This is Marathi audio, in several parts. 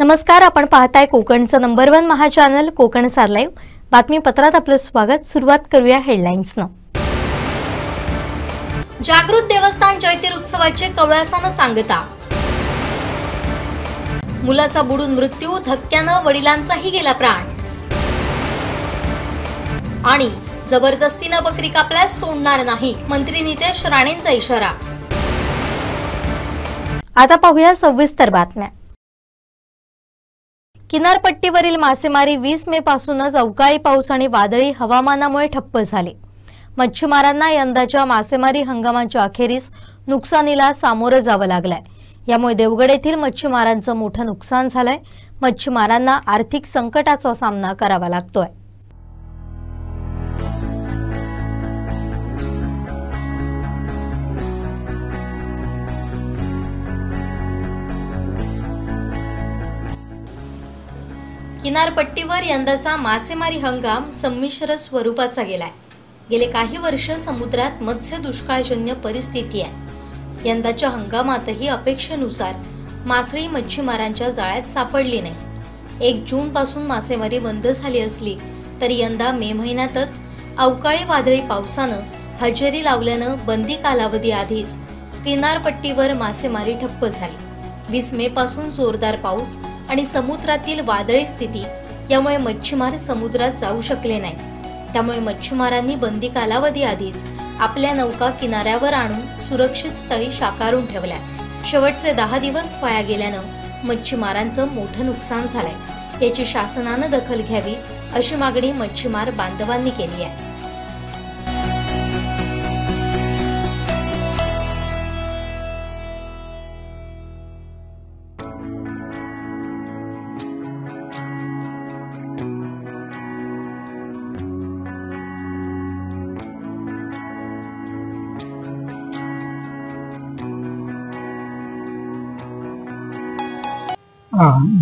नमस्कार, आपण पाहताय कोकणचं नंबर 1 महा चॅनल कोकण सार लाईव्ह. बातमीपत्रात आपलं स्वागत. सुरुवात करूया हेडलाईन्सनं. जागृत देवस्थान जयतीर उत्सवाचे कवळासानं सांगता. मुलाचा बुडून मृत्यू, धक्क्यानं वडिलांचाही गेला प्राण. आणि जबरदस्तीनं बकरी कापल्यास सोडणार नाही, मंत्री नितेश राणेंचा इशारा. आता पाहूया सविस्तर बातम्या. किनारपट्टीवरील मासेमारी 20 मे पासूनच अवकाळी पाऊस आणि वादळी हवामानामुळे ठप्प झाली. मच्छीमारांना यंदाच्या मासेमारी हंगामाच्या अखेरीस नुकसानीला सामोरं जावं लागलंय. यामुळे देवगड येथील मच्छीमारांचं मोठं नुकसान झालंय. मच्छीमारांना आर्थिक संकटाचा सामना करावा लागतोय. किनारपट्टीवर यंदाचा मासेमारी हंगाम संमिश्र स्वरूपाचा गेलाय. गेले काही वर्ष समुद्रात मत्स्य दुष्काळजन्य परिस्थिती आहे. यंदाच्या हंगामातही अपेक्षेनुसार मासळी मच्छीमारांच्या जाळ्यात सापडली नाही. 1 जून पासून मासेमारी बंद झाली असली तरी यंदा मे महिन्यातच अवकाळी वादळी पावसानं हजेरी लावल्यानं बंदी कालावधी आधीच किनारपट्टीवर मासेमारी ठप्प झाली. 20 मे पासून जोरदार पाऊस आणि समुद्रातील वादळी स्थिती यामुळे मच्छीमार समुद्रात जाऊ शकले नाही. त्यामुळे मच्छीमारांनी बंदी कालावधी आधीच आपल्या नौका किनाऱ्यावर आणून सुरक्षित स्थळी शाकारून ठेवल्या. शेवटचे 10 दिवस वाया गेल्यानं मच्छीमारांचं मोठं नुकसान झालंय. याची शासनानं दखल घ्यावी अशी मागणी मच्छीमार बांधवांनी केली आहे.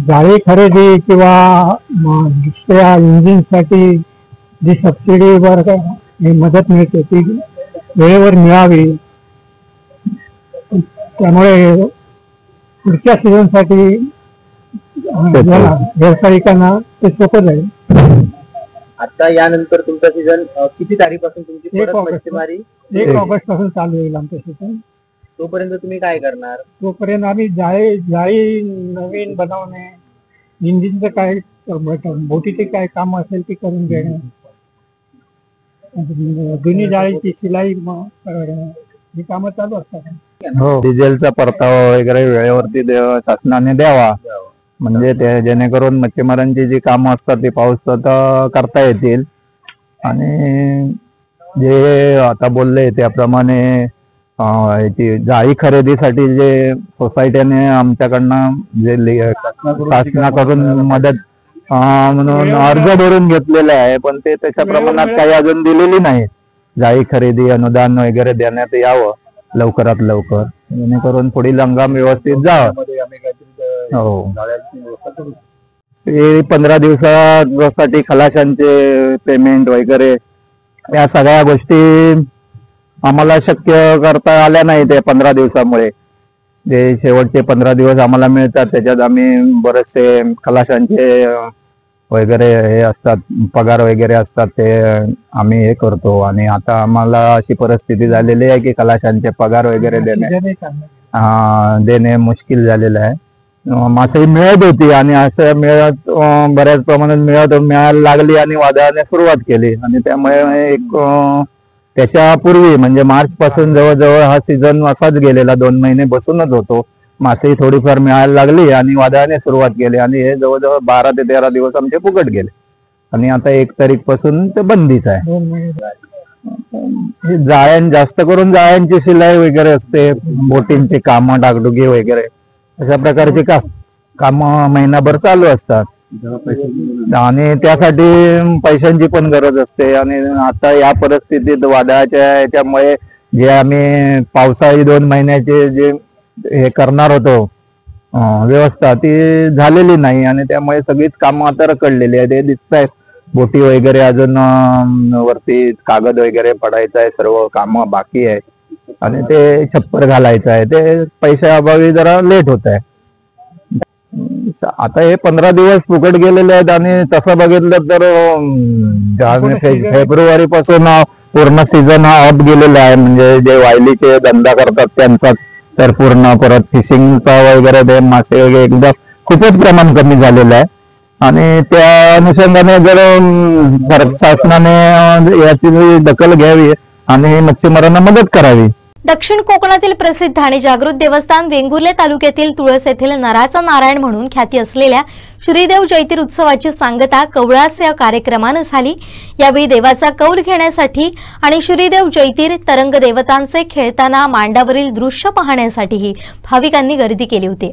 जाळी खरेदी किंवा दुसऱ्या इंजिनसाठी जी सबसिडीवर मदत मिळते ती वेळेवर मिळावी. त्यामुळे पुढच्या सीझनसाठी व्यावसायिकांना ते सोपं जाईल. आता यानंतर तुमचा सीझन किती तारीखपासून तुमची मच्छीमारी? 1 ऑगस्ट पासून चालू होईल आमचं सीझन. तोपर्यंत तुम्ही काय करणार? तोपर्यंत आम्ही जाळी नवीन बनवणे, इंजिनचं काय बोटीचे काय काम असेल ते करून घेणे, जुनी जाळीची शिलाई ही कामं चालू असतात. डिझेलचा परतावा वगैरे वेळेवरती शासनाने द्यावा, म्हणजे ते जेणेकरून मच्छीमारांची जी कामं असतात ती पावसात करता येतील. आणि जे आता बोलले त्याप्रमाणे जाळी खरेदीसाठी जे सोसायटीने आमच्याकडनं जे शासनाकडून मदत म्हणून अर्ज भरून घेतलेला आहे, पण ते त्याच्या प्रमाणात काही अजून दिलेली नाही. जाळी खरेदी अनुदान वगैरे देण्यात यावं लवकरात लवकर, जेणेकरून पुढील हंगाम व्यवस्थित जावं. हो, 15 दिवसासाठी खलाशांचे पेमेंट वगैरे या सगळ्या गोष्टी आम्हाला शक्य करता आल्या नाही. ते 15 दिवसामुळे जे शेवटचे 15 दिवस आम्हाला मिळतात त्याच्यात आम्ही बरेचसे खलाशांचे वगैरे हे असतात, पगार वगैरे असतात, ते आम्ही हे करतो. आणि आता आम्हाला अशी परिस्थिती झालेली आहे की खलाशांचे पगार वगैरे देणे मुश्किल झालेलं आहे. मासे मिळत होती आणि असं मिळत बऱ्याच प्रमाणात मिळायला लागली आणि वादळाने सुरुवात केली. आणि त्यामुळे त्याच्यापूर्वी म्हणजे मार्च पासून जवळजवळ हा सीझन असाच गेलेला. 2 महिने बसूनच होतो. मासे थोडीफार मिळायला लागली आणि वादळाने सुरुवात केली आणि हे जवळजवळ 12 ते 13 दिवस आमचे फुकट गेले. आणि आता 1 तारीख पासून ते बंदीच आहे. जास्त करून जाळ्यांची शिलाई वगैरे असते, बोटींची कामं, डागडुगी वगैरे अशा प्रकारची कामं महिनाभर चालू असतात. आणि त्यासाठी पैशांची पण गरज असते. आणि आता या परिस्थितीत वादळाच्या याच्यामुळे जे आम्ही पावसाळी 2 महिन्याचे जे हे करणार होतो व्यवस्था ती झालेली नाही. आणि त्यामुळे सगळीच कामं आता रखडलेली आहेत. हे दिसत आहेत बोटी वगैरे अजून वरती कागद वगैरे पडायचं आहे, सर्व कामं बाकी आहे. आणि ते छप्पर घालायचं आहे, ते पैशाअभावी जरा लेट होत आहे. आता हे 15 दिवस फुकट गेलेले आहेत आणि तसं बघितलं तर फेब्रुवारी पासून पूर्ण सीझन हा ऑफ गेलेला आहे. म्हणजे जे वायलीचे धंदा करतात त्यांचा तर पूर्ण, परत फिशिंगचा वगैरे ते मासे वगैरे एकदा खूपच प्रमाण कमी झालेलं आहे. आणि त्या अनुषंगाने जर शासनाने याची दखल घ्यावी आणि मच्छीमारांना मदत करावी. दक्षिण कोकणातील प्रसिद्ध आणि जागृत देवस्थान वेंगुर्ले तालुक्यातील तुळस येथील नराचा नारायण म्हणून ख्याती असलेल्या श्रीदेव जैतीर उत्सवाची सांगता कवळास या कार्यक्रमाने झाली. यावेळी देवाचा कौल घेण्यासाठी आणि श्रीदेव जैतीर तरंग देवतांचे खेळताना मांडावरील दृश्य पाहण्यासाठीही भाविकांनी गर्दी केली होती.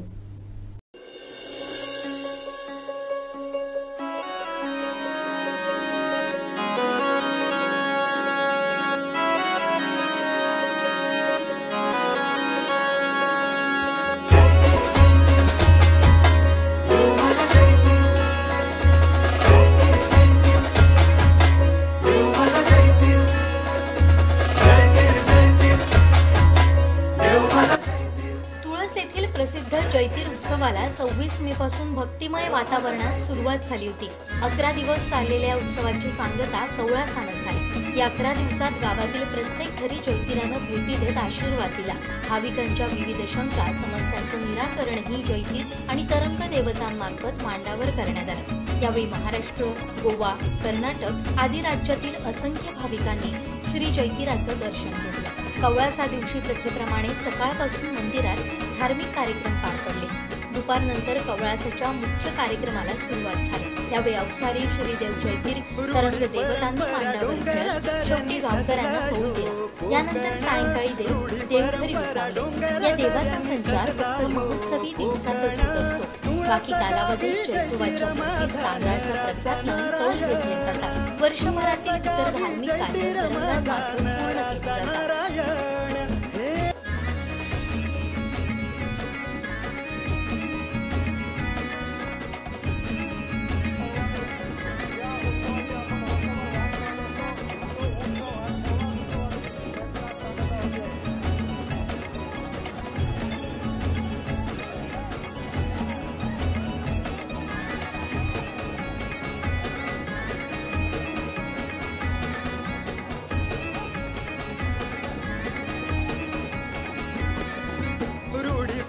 येथील प्रसिद्ध जैतीर उत्सवाला 26 मे पासून भक्तिमय वातावरणात सुरुवात झाली होती. 11 दिवस चाललेल्या उत्सवाची सांगता कवळासाने झाली. या 11 दिवसात गावातील प्रत्येक घरी जैतिरानं भेटी देत आशीर्वाद दिला. भाविकांच्या विविध शंका समस्यांचं निराकरण ही जैतीर आणि तरंग देवतांमार्फत मांडावर करण्यात आलं. यावेळी महाराष्ट्र, गोवा, कर्नाटक आदी राज्यातील असंख्य भाविकांनी श्री जैतिराचं दर्शन घेतलं. कवळासा दिवशी प्रथेप्रमाणे सकाळपासून मंदिरात धार्मिक कार्यक्रम पार पडले. दुपारनंतर कवळासाच्या मुख्य कार्यक्रमाला सुरुवात झाली. यावेळी अवसारी श्रीदेव जैतीर तरंग देवतांनी मांडावर खेळत शेवटी गावकऱ्यांना कौल दिला. यानंतर सायंकाळी देवघरी विसावले. या देवाचा संचार फक्त महोत्सवी दिवसातच होत असतो. बाकी कालावधीत जैतुवाच्या मूर्तीस तांदळाचा प्रसाद लावून कौल घेतले जातात. वर्षभरातील इतर धार्मिक कार्य तरंगात मात्र पूर्ण केले जातात.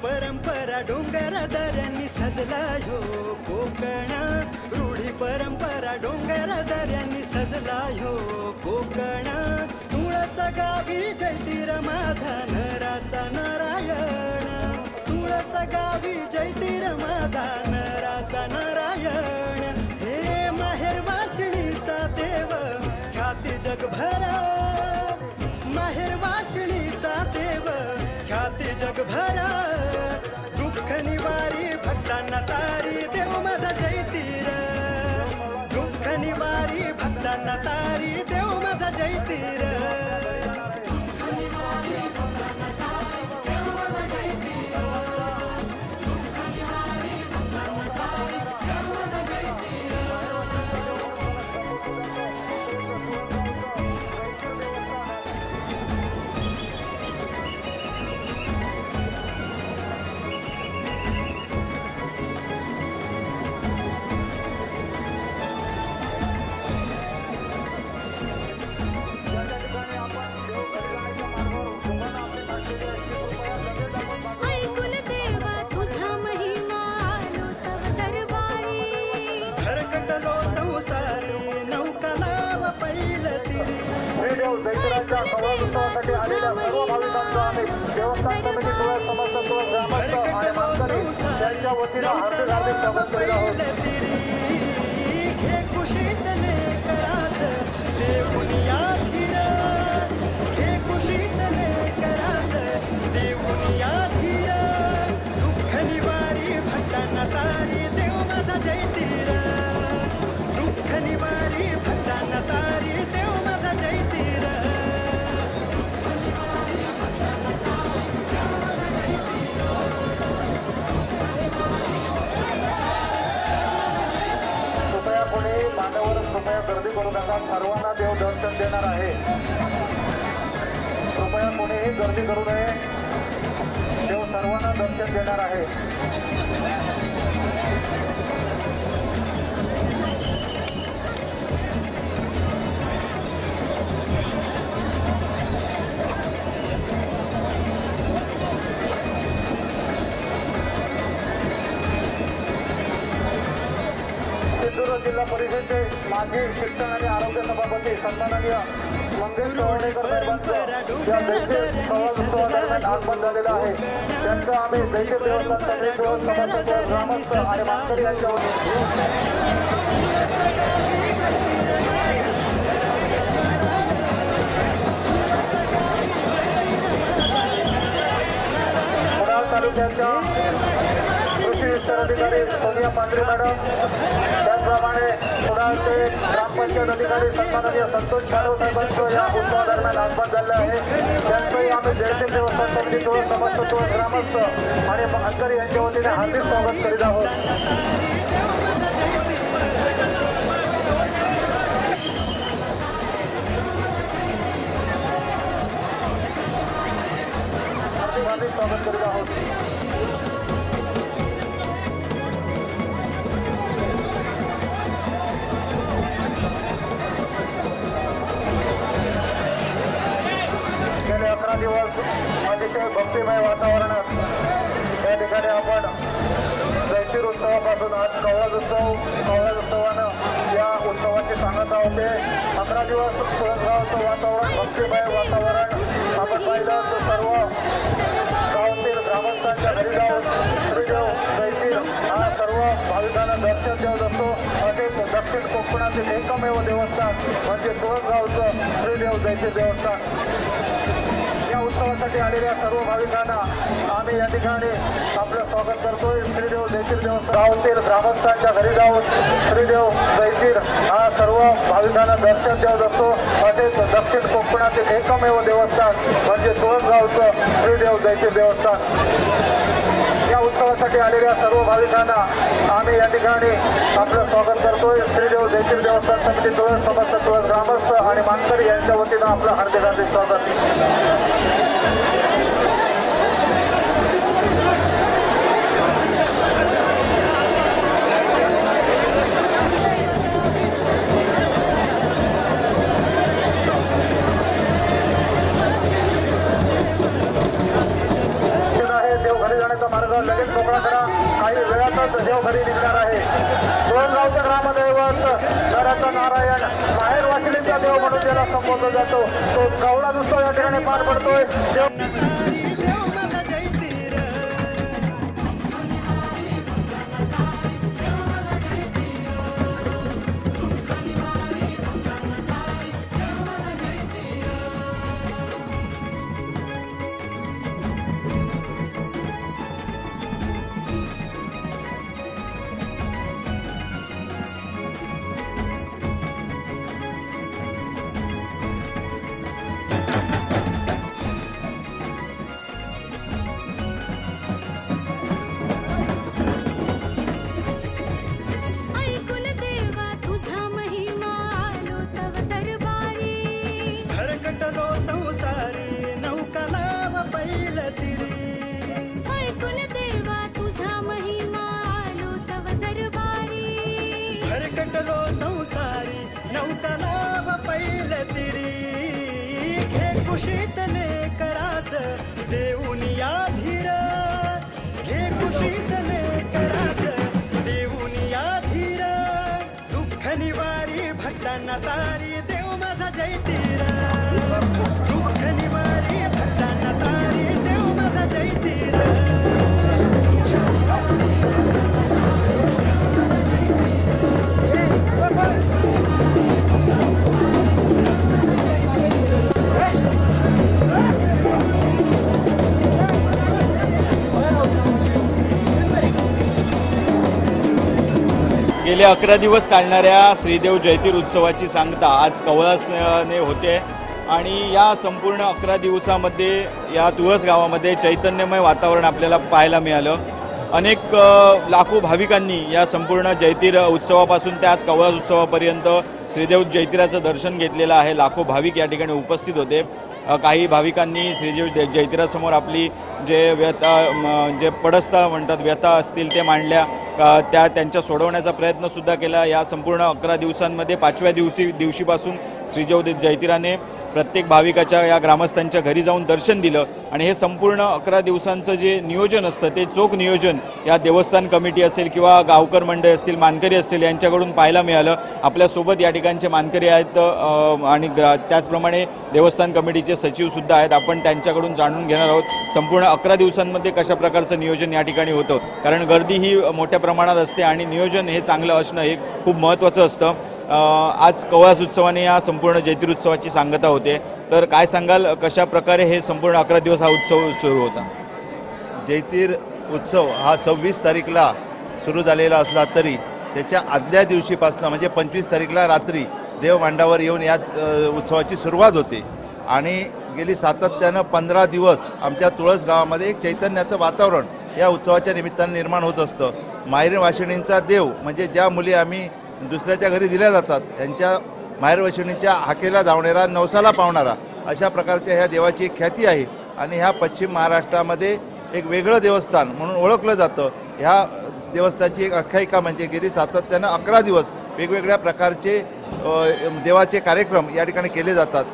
परंपरा डोंगर दऱ्यांनी सजला हो कोकण. रूढी परंपरा डोंगर दऱ्यांनी सजला हो कोकण. तुळस गावी जैतीर माझा नराचा नारायण. तुळस गावी जैतीर माझा नराचा नारायण. हे माहेर वाशिणीचा देव ख्याती जगभर. माहेर वाशिणीचा देव ख्याती जगभर. दुःख निवारी भक्तांना तारी देव माझा जैतीर. दुःख निवारी भक्तांना तारी देव माझा जैतीर. गर्दी करू नका. सर्वांना देव दर्शन देणार आहे. कृपया कोणीही गर्दी करू नये. देव सर्वांना दर्शन देणार आहे. जिल्हा परिषदेचे माजी शिक्षण आणि आरोग्य सभापती सन्माननीय मंगेश चव्हाणेकर साहेबांचं या दैत्य उत्सवादरम्यान आगमन झालेलं आहे। त्यांचं आम्ही दैत्य देवस्थान समितीसह समस्त ग्रामस्थ आणि मानकरी यांच्या तालुक्याच्या कृषी विस्तार अधिकारी सोनिया पांढरे मॅडम, त्याचप्रमाणे कुडाळचे ग्रामपंचायत अधिकारी सन्माननीय संतोष जाधव साहेबांचं या उत्सवादरम्यान आगमन झालं आहे। त्यांचंही आम्ही जयसिंग देवस्थान समितीसह समस्त ग्रामस्थ आणि मानकरी यांच्या वतीने हार्दिक स्वागत करीत आहोत। हार्दिक स्वागत करीत आहोत। गेले 11 दिवस अतिशय भक्तिमय वातावरणात या ठिकाणी आपण जयशीर उत्सवापासून आज कवळाज उत्सवानं या उत्सवाची सांगता होते। 11 दिवस सुरगावचं वातावरण, भक्तिमय वातावरण आपण पाहिलं तर सर्व गावातील ग्रामस्थांच्या घरी जाऊन श्रीदेव जयशीर हा सर्व भाविकांना दर्शन देत असतो। असेच दक्षिण कोकणातील एकमेव देवस्थान म्हणजे सुरगावचं श्रीदेव जयशीर देवस्थान। या उत्सवासाठी आलेल्या सर्व भाविकांना आम्ही या ठिकाणी आपलं स्वागत करतोय। श्रीदेव जयशीर देवस्थान गावातील ग्रामस्थांच्या घरी जाऊन श्रीदेव जयशीर हा सर्व भाविकांना दर्शन देत असतो। असेच दक्षिण कोकणातील एकमेव देवस्थान म्हणजे सुरगावचं श्रीदेव जयशीर देवस्थान। या उत्सवासाठी आलेल्या सर्व भाविकांना आम्ही या ठिकाणी आपलं स्वागत करतोय। श्रीदेव जयशीर देवस्थान समिती तुळस समस्त तुळस ग्रामस्थ आणि मानकरी यांच्या वतीनं आपलं हार्दिक स्वागत। मार्ग लगेच मोकळा करा, काही वेळातच देव घरी निघणार आहे। सुरगावचं ग्रामदैवत नराचा नारायण माहेर वाशिलेचा देव म्हणून त्याला संबोधला जातो। तो कवळाज उत्सव या ठिकाणी पार पडतोय। कुशीतले करास देऊनिया धीर, घे कुशीतले करास देऊनिया धीर, दुःख निवारी भक्तांना तारी देव माझा जयतीर, दुःख निवारी भक्तांना तारी देव माझा जयतीर। गेले 11 दिवस चालणाऱ्या श्रीदेव जयतीर उत्सवाची सांगता आज कवळासने होते आणि या संपूर्ण 11 दिवसामध्ये या तुळस गावामध्ये चैतन्यमय वातावरण आपल्याला पाहायला मिळालं। अनेक लाखो भाविकांनी या संपूर्ण जयतीर उत्सवापासून ते आज कवळास उत्सवापर्यंत श्रीदेव जयतीराचं दर्शन घेतलेलं आहे। लाखो भाविक या ठिकाणी उपस्थित होते। काही भाविकांनी श्रीदेव जयतीरासमोर आपली जे पडस्ता म्हणतात व्यथा असतील ते मांडल्या, त्यांच्या सोडवण्याचा प्रयत्नसुद्धा केला। या संपूर्ण 11 दिवसांमध्ये 5व्या दिवशीपासून श्रीदेव जयतीराने प्रत्येक भाविकाच्या या ग्रामस्थांच्या घरी जाऊन दर्शन दिलं आणि हे संपूर्ण 11 दिवसांचं जे नियोजन असतं ते चोख नियोजन या देवस्थान कमिटी असेल किंवा गावकर मंडळ असतील, मानकरी असतील यांच्याकडून पाहायला मिळालं। आपल्यासोबत या ठिकाणचे मानकरी आहेत आणि त्याचप्रमाणे देवस्थान कमिटीचे सचिवसुद्धा आहेत। आपण त्यांच्याकडून जाणून घेणार आहोत संपूर्ण 11 दिवसांमध्ये कशा प्रकारचं नियोजन या ठिकाणी होतं, कारण गर्दी ही मोठ्या प्रमाणात असते आणि नियोजन हे चांगलं असणं हे खूप महत्त्वाचं असतं। आज कवळास उत्सवाने या संपूर्ण जैतिर उत्सवाची सांगता होते, तर काय सांगाल कशा प्रकारे हे संपूर्ण 11 दिवस हा उत्सव सुरू होता? जैतिर उत्सव हा 26 तारीखला सुरू झालेला असला तरी त्याच्या आदल्या दिवशीपासून म्हणजे 25 तारीखला रात्री देवमांडावर येऊन या उत्सवाची सुरुवात होते आणि गेली सातत्यानं 15 दिवस आमच्या तुळस गावामध्ये एक चैतन्याचं वातावरण या उत्सवाच्या निमित्तानं निर्माण होत असतं। माहेर वाशिणींचा देव म्हणजे ज्या मुली आम्ही दुसऱ्याच्या घरी दिल्या जातात त्यांच्या माहेर वाशिणींच्या हाकेला धावणारा नवसाला पावणारा अशा प्रकारच्या ह्या देवाची एक ख्याती आहे आणि ह्या पश्चिम महाराष्ट्रामध्ये एक वेगळं देवस्थान म्हणून ओळखलं जातं। ह्या देवस्थानची एक आख्यायिका म्हणजे गेली सातत्यानं 11 दिवस वेगवेगळ्या प्रकारचे देवाचे कार्यक्रम या ठिकाणी केले जातात।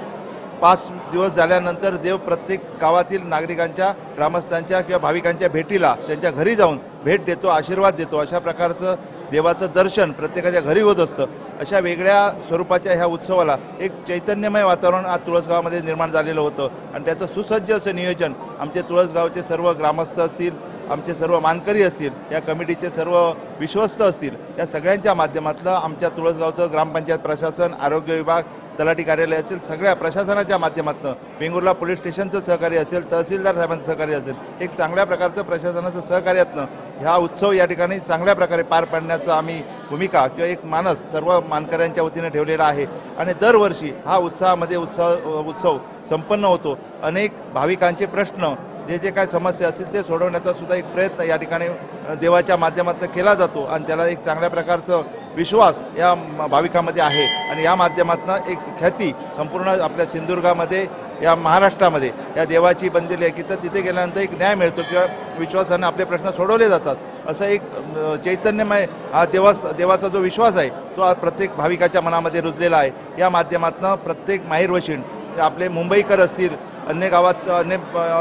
5 दिवस झाल्यानंतर देव प्रत्येक गावातील नागरिकांच्या, ग्रामस्थांच्या किंवा भाविकांच्या भेटीला त्यांच्या घरी जाऊन भेट देतो, आशीर्वाद देतो। अशा प्रकारचं देवाचं दर्शन प्रत्येकाच्या घरी होत असतं। अशा वेगळ्या स्वरूपाच्या ह्या उत्सवाला एक चैतन्यमय वातावरण आज तुळसगावमध्ये निर्माण झालेलं होतं आणि त्याचं सुसज्ज असं नियोजन आमचे तुळसगावचे सर्व ग्रामस्थ असतील, आमचे सर्व मानकरी असतील, या कमिटीचे सर्व विश्वस्त असतील, या सगळ्यांच्या माध्यमातलं आमच्या तुळसगावचं ग्रामपंचायत प्रशासन, आरोग्य विभाग, तलाठी कार्यालय असेल, सगळ्या प्रशासनाच्या माध्यमातून वेंगुर्ला पोलीस स्टेशनचं सहकार्य असेल, तहसीलदार साहेबांचं सहकार्य असेल, एक चांगल्या प्रकारचं प्रशासनाचं सहकार्यातनं ह्या उत्सव या ठिकाणी चांगल्या प्रकारे पार पाडण्याचं आम्ही भूमिका किंवा एक मानस सर्व मानकऱ्यांच्या वतीने ठेवलेला आहे आणि दरवर्षी हा उत्सवामध्ये उत्सव संपन्न होतो। अनेक भाविकांचे प्रश्न जे काय समस्या असतील ते सोडवण्याचा सुद्धा एक प्रयत्न या ठिकाणी देवाच्या माध्यमातून केला जातो आणि त्याला एक चांगल्या प्रकारचं विश्वास या भाविकांमध्ये आहे आणि या माध्यमातून एक ख्याती संपूर्ण आपल्या सिंधुदुर्गामध्ये या महाराष्ट्रामध्ये या देवाची बनलेली आहे की तर तिथे गेल्यानंतर एक न्याय मिळतो किंवा विश्वासाने आपले प्रश्न सोडवले जातात। असं एक चैतन्यमय हा देवाचा जो विश्वास आहे तो आज प्रत्येक भाविकाच्या मनामध्ये रुजलेला आहे। या माध्यमातून प्रत्येक माहेर वशिण आपले मुंबईकर असतील, अन्य गावात अन्य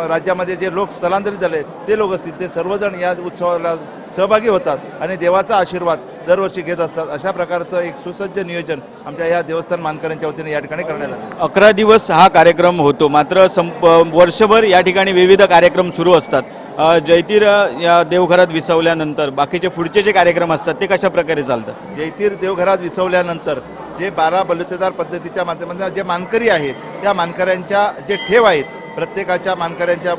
राज्यामध्ये जे लोक स्थलांतरित झाले ते लोक असतील, ते सर्वजण या उत्सवाला सहभागी होतात आणि देवाचा आशीर्वाद दरवर्षी घेत असतात। अशा प्रकारचं एक सुसज्ज नियोजन आमच्या या देवस्थान मानकऱ्यांच्या वतीने या ठिकाणी करण्यात आलं। 11 दिवस हा कार्यक्रम होतो, मात्र वर्षभर या ठिकाणी विविध कार्यक्रम सुरू असतात। जैतिर या देवघरात विसवल्यानंतर बाकीचे पुढचे जे कार्यक्रम असतात ते कशा प्रकारे चालतात? जैतिर देवघरात विसवल्यानंतर जे 12 बलुतेदार पद्धतीच्या माध्यमातून जे मानकरी आहेत त्या मानकऱ्यांच्या जे ठेव आहेत प्रत्येकाच्या मानकऱ्यांच्या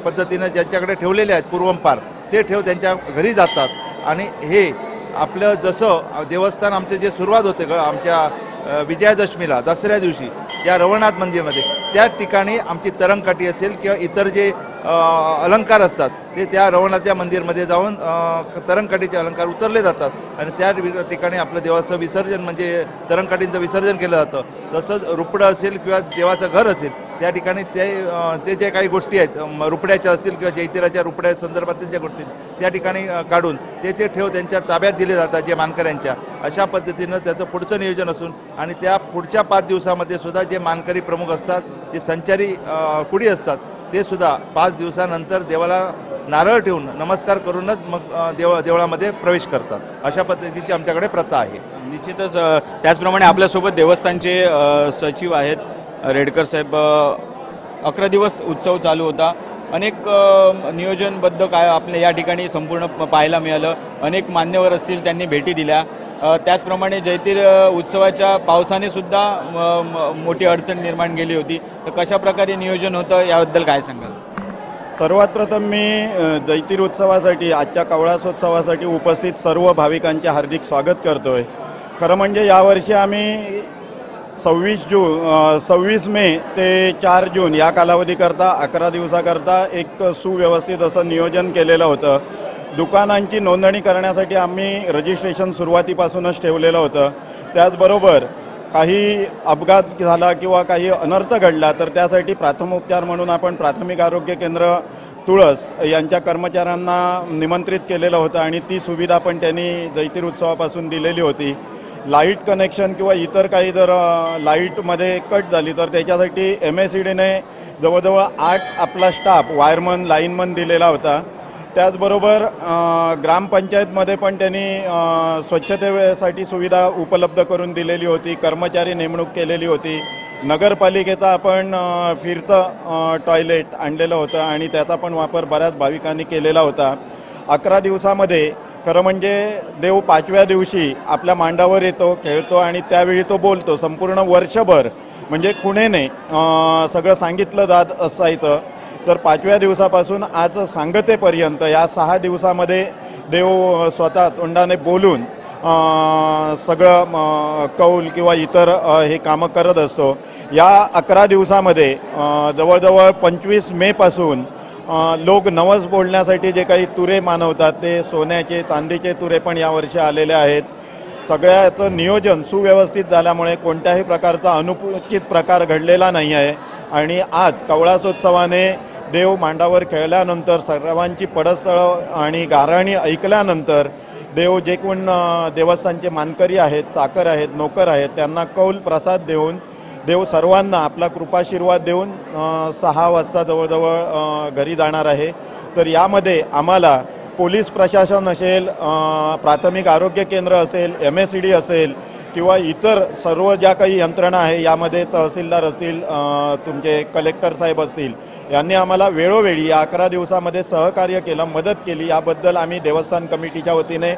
पद्धतीनं ज्यांच्याकडे ठेवलेले आहेत पूर्वंपार ते ठेव त्यांच्या घरी जातात आणि हे आपलं जसं देवस्थान आमचे जे सुरुवात होते आमच्या विजयादशमीला दसऱ्या दिवशी या रवळनाथ मंदिरमध्ये त्या ठिकाणी आमची तरंगकाठी असेल किंवा इतर जे अलंकार असतात ते त्या रवळनाथच्या मंदिरमध्ये जाऊन तरंगकाठीचे अलंकार उतरले जातात आणि त्या ठिकाणी आपलं देवाचं विसर्जन म्हणजे तरंगकाठींचं विसर्जन केलं जातं। तसंच रुपडं असेल किंवा देवाचं घर असेल त्या ठिकाणी ते जे काही गोष्टी आहेत रुपड्याच्या असतील किंवा जैतिराच्या रुपड्या संदर्भातील ज्या गोष्टी त्या ठिकाणी काढून ते ठेव त्यांच्या ताब्यात दिले जातात जे मानकऱ्यांच्या। अशा पद्धतीनं त्याचं पुढचं नियोजन असून आणि त्या पुढच्या 5 दिवसामध्ये सुद्धा जे मानकरी प्रमुख असतात, जे संचारी कुडी असतात ते सुद्धा 5 दिवसानंतर देवाला नारळ ठेवून नमस्कार करूनच मग देवळामध्ये प्रवेश करतात। अशा पद्धतीची आमच्याकडे प्रथा आहे। निश्चितच त्याचप्रमाणे आपल्यासोबत देवस्थानचे सचिव आहेत रेडकर साहेब। 11 दिवस उत्सव चालू होता, अनेक नियोजनबद्ध काय आपल्या या ठिकाणी संपूर्ण पाहायला मिळालं। अनेक मान्यवर असतील त्यांनी भेटी दिल्या, त्याचप्रमाणे जैतिर उत्सवाच्या पावसाने सुद्धा मोठी अडचण निर्माण केली होती, तर कशा प्रकारे नियोजन होतं याबद्दल काय सांगाल? सर्वात प्रथम मी जैतिर उत्सवासाठी आजच्या कवळासोत्सवासाठी उपस्थित सर्व भाविकांचे हार्दिक स्वागत करतोय। खरं म्हणजे यावर्षी आम्ही 26 मे ते 4 जून या कालावधीकरता 11 दिवसाकरता एक सुव्यवस्थित असं नियोजन केलेलं होतं। दुकानांची नोंदणी करण्यासाठी आम्ही रजिस्ट्रेशन सुरुवातीपासूनच ठेवलेलं होतं। त्याचबरोबर काही अपघात झाला किंवा काही अनर्थ घडला तर त्यासाठी प्राथमोपचार म्हणून आपण प्राथमिक आरोग्य केंद्र तुळस यांच्या कर्मचाऱ्यांना निमंत्रित केलेलं होतं आणि ती सुविधा पण त्यांनी जैतिर उत्सवापासून दिलेली होती। लाईट कनेक्शन किंवा इतर काही जर लाईटमध्ये कट झाली तर त्याच्यासाठी MSEDने जवळजवळ 8 आपला स्टाफ वायरमन लाईनमन दिलेला होता. त्याचबरोबर ग्रामपंचायतमध्ये पण त्यांनी स्वच्छतेसाठी सुविधा उपलब्ध करून दिलेली होती, कर्मचारी नेमणूक केलेली होती. नगरपालिकेचा आपण फिरतं टॉयलेट आणलेलं होतं आणि त्याचा पण वापर बऱ्याच भाविकांनी केलेला होता. 11 दिवसामध्ये खरं म्हणजे देव 5व्या दिवशी आपल्या मांडावर येतो, खेळतो आणि त्यावेळी तो बोलतो. संपूर्ण वर्षभर म्हणजे खुणेने सगळं सांगितलं जात असायचं. तर 5व्या दिवसापासून आज सांगतेपर्यंत या 6 दिवसामध्ये देव स्वतः तोंडाने बोलून सगळं कौल किंवा इतर हे कामं करत असतो. या 11 दिवसामध्ये जवळजवळ 25 मेपासून लोक नवस बोलण्यासाठी जे काही तुरे मानवतात ते सोन्याचे चांदीचे तुरे पण यावर्षी आलेले आहेत. सगळ्याचं नियोजन सुव्यवस्थित झाल्यामुळे कोणत्याही प्रकारचा अनुचित प्रकार घडलेला नाही आहे. आणि आज कवळासोत्सवाने देव मांडावर खेळल्यानंतर सर्वांची पडसळं आणि गाऱ्हाणी ऐकल्यानंतर देव जे कोण देवस्थानचे मानकरी आहेत, चाकर आहेत, नोकर आहेत त्यांना कौल प्रसाद देऊन देव सर्वांना आपला कृपाशीर्वाद देऊन 6 वाजता जवळजवळ घरी जाणार आहे. तर यामध्ये आम्हाला पोलीस प्रशासन असेल, प्राथमिक आरोग्य केंद्र असेल, MSED असेल किंवा इतर सर्व ज्या काही यंत्रणा आहे यामध्ये तहसीलदार असतील, तुमचे कलेक्टर साहेब असतील यांनी आम्हाला वेळोवेळी या 11 दिवसामध्ये सहकार्य केलं, मदत केली. याबद्दल आम्ही देवस्थान कमिटीच्या वतीने,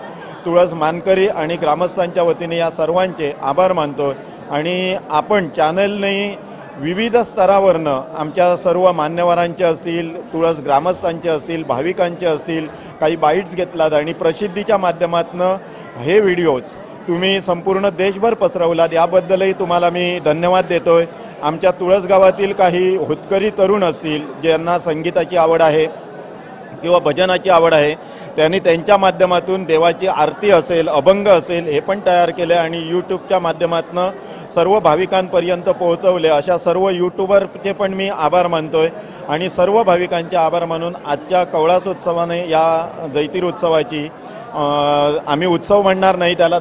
तुळस मानकरी आणि ग्रामस्थांच्या वतीने या सर्वांचे आभार मानतो. आणि आपण चॅनलने विविध स्तरावरनं आमच्या सर्व मान्यवरांचे असतील, तुळस ग्रामस्थांचे असतील, भाविकांचे असतील काही बाईट्स घेतलात आणि प्रसिद्धीच्या माध्यमातून हे व्हिडिओज तुम्ही संपूर्ण देशभर पसरवलात. याबद्दलही तुम्हाला मी धन्यवाद देतोय. आमच्या तुळस गावातील काही होतकरी तरुण असतील ज्यांना संगीताची आवड आहे किंवा भजनाची आवड आहे, त्यांनी त्यांच्या माध्यमातून देवाची आरती असेल, अभंग असेल हे पण तयार केले आणि यूट्यूबच्या माध्यमातून सर्व भाविकांपर्यंत पोहोचवले. अशा सर्व यूट्यूबरचे पण मी आभार मानतोय. आणि सर्व भाविकांचे आभार मानून आजच्या कवळासोत्सवाने या जैतीर उत्सवाची आम्ही उत्सव म्हणणार नाही, त्याला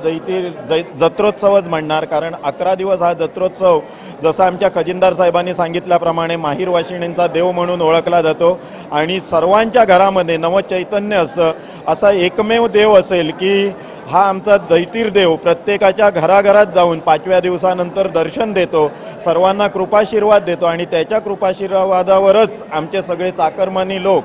जत्रोत्सवच म्हणणार. कारण 11 दिवस हा जत्रोत्सव जसा आमच्या खजिनदार साहेबांनी सांगितल्याप्रमाणे माहीर वाशिणींचा देव म्हणून ओळखला जातो. आणि सर्वांच्या घरामध्ये नवचैतन्य असतं. असा एकमेव देव असेल की हा आमचा जैतीर देव प्रत्येकाच्या घराघरात जाऊन 5व्या दिवसानंतर दर्शन देतो, सर्वांना कृपाशीर्वाद देतो आणि त्याच्या कृपाशीर्वादावरच आमचे सगळे चाकरमानी लोक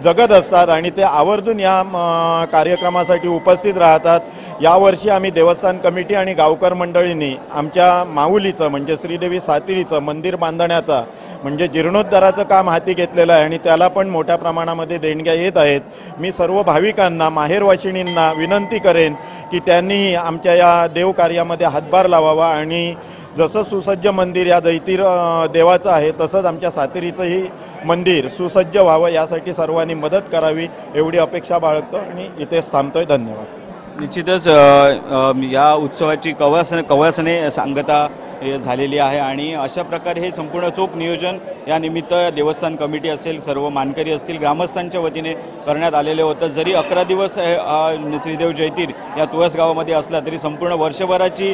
जगत असतात आणि ते आवर्जून या कार्यक्रमासाठी उपस्थित राहतात. यावर्षी आम्ही देवस्थान कमिटी आणि गावकर मंडळींनी आमच्या माऊलीचं म्हणजे श्रीदेवी सातेरीचं मंदिर बांधण्याचा म्हणजे जीर्णोद्धाराचं काम हाती घेतलेलं आहे आणि त्याला पण मोठ्या प्रमाणामध्ये देणग्या येत आहेत. मी सर्व भाविकांना, माहेरवाशिणींना विनंती करेन की त्यांनी आमच्या या देवकार्यामध्ये हातभार लावावा आणि जसं सुसज्ज मंदिर या जैतीर देवाचं आहे तसंच आमच्या सातेरीचंही मंदिर सुसज्ज व्हावं यासाठी सर्वांनी मदत करावी एवढी अपेक्षा बाळगतो आणि इथेच थांबतोय. धन्यवाद. निश्चितच या उत्सवाची कवळासने सांगता झालेली आहे आणि अशा प्रकारे हे संपूर्ण चोख नियोजन या निमित्त देवस्थान कमिटी असेल, सर्व मानकरी असतील, ग्रामस्थांच्या वतीने करण्यात आलेले होतं. जरी 11 दिवस श्रीदेव जैतीर या तुळस गावामध्ये असला तरी संपूर्ण वर्षभराची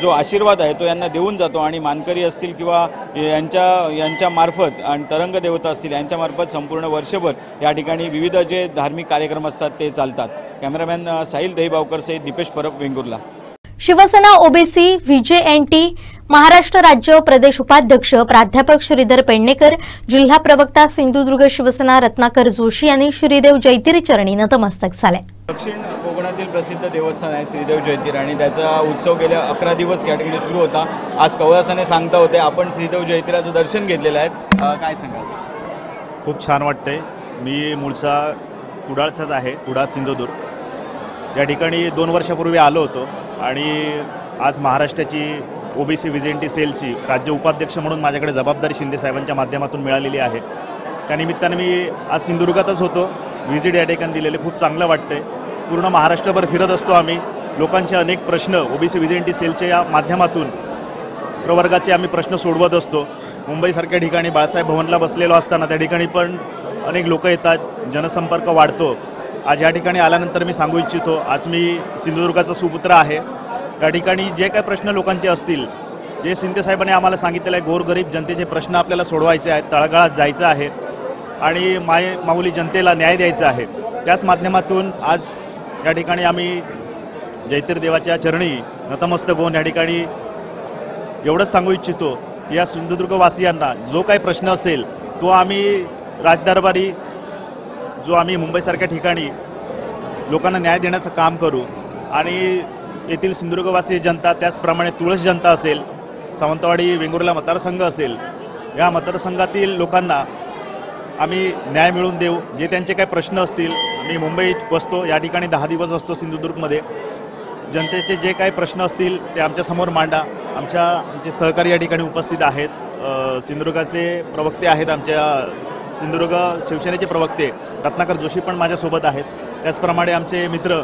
जो आशीर्वाद आहे तो यांना देऊन जातो आणि मानकरी असतील किंवा यांच्या मार्फत आणि तरंग देवता असतील यांच्यामार्फत संपूर्ण वर्षभर या ठिकाणी विविध जे धार्मिक कार्यक्रम असतात ते चालतात. कॅमेरामॅन साहिल दहीबावकर सहित दीपेश परब, वेंगुर्ला. शिवसेना ओबीसी VJNT महाराष्ट्र राज्य प्रदेश उपाध्यक्ष प्राध्यापक श्रीधर पेडणेकर, जिल्हा प्रवक्ता सिंधुदुर्ग शिवसेना रत्नाकर जोशी यांनी श्रीदेव जैतीर चरणी नतमस्तक झाले. दक्षिण कोकणातील प्रसिद्ध देवस्थान आहे श्रीदेव जैतीर आणि त्याचा उत्सव गेल्या 11 दिवस या ठिकाणी सुरू होता. आज कवळासने सांगता होते आपण श्रीदेव जैतीराचं दर्शन घेतलेलं आहे, काय सांगाल? खूप छान वाटतंय. मी मूळचा कुडाळचाच आहे, कुडाळ सिंधुदुर्ग. या ठिकाणी 2 वर्षापूर्वी आलो होतो आणि आज महाराष्ट्राची OBC VJNT सेलची राज्य उपाध्यक्ष म्हणून माझ्याकडे जबाबदारी शिंदे साहेबांच्या माध्यमातून मिळालेली आहे. त्यानिमित्ताने मी आज सिंधुदुर्गातच होतो, व्हिजिट या ठिकाणी दिलेले. खूप चांगलं वाटतंय. पूर्ण महाराष्ट्रभर फिरत असतो आम्ही. लोकांचे अनेक प्रश्न OBC VJNT सेलच्या या माध्यमातून प्रवर्गाचे आम्ही प्रश्न सोडवत असतो. मुंबईसारख्या ठिकाणी बाळासाहेब भवनला बसलेलो असताना त्या ठिकाणी पण अनेक लोक येतात, जनसंपर्क वाढतो. आज या ठिकाणी आल्यानंतर मी सांगू इच्छितो, आज मी सिंधुदुर्गाचा सुपुत्र आहे या ठिकाणी जे काही प्रश्न लोकांचे असतील, जे शिंदे साहेबांनी आम्हाला सांगितलेलं आहे, गोरगरीब जनतेचे प्रश्न आपल्याला सोडवायचे आहेत, तळागाळात जायचं आहे आणि माऊली जनतेला न्याय द्यायचा आहे, त्याच माध्यमातून आज या ठिकाणी आम्ही जैतीर देवाच्या चरणी नतमस्तक होऊन या ठिकाणी एवढंच सांगू इच्छितो की या सिंधुदुर्गवासियांना जो काही प्रश्न असेल तो आम्ही राजदरबारी जो आम्ही मुंबईसारख्या ठिकाणी लोकांना न्याय देण्याचं काम करू आणि येथील सिंधुदुर्गवासी जनता, त्याचप्रमाणे तुळस जनता असेल, सावंतवाडी वेंगुर्ला मतदारसंघ असेल, या मतदारसंघातील लोकांना आम्ही न्याय मिळवून देऊ. जे त्यांचे काही प्रश्न असतील, मी मुंबईत बसतो, या ठिकाणी 10 दिवस असतो सिंधुदुर्गमध्ये, जनतेचे जे काही प्रश्न असतील ते आमच्यासमोर मांडा. आमचे सहकारी या ठिकाणी उपस्थित आहेत, सिंधुदुर्गाचे प्रवक्ते आहेत, आमच्या सिंधुदुर्ग शिवसेनेचे प्रवक्ते रत्नाकर जोशी पण माझ्यासोबत आहेत, त्याचप्रमाणे आमचे मित्र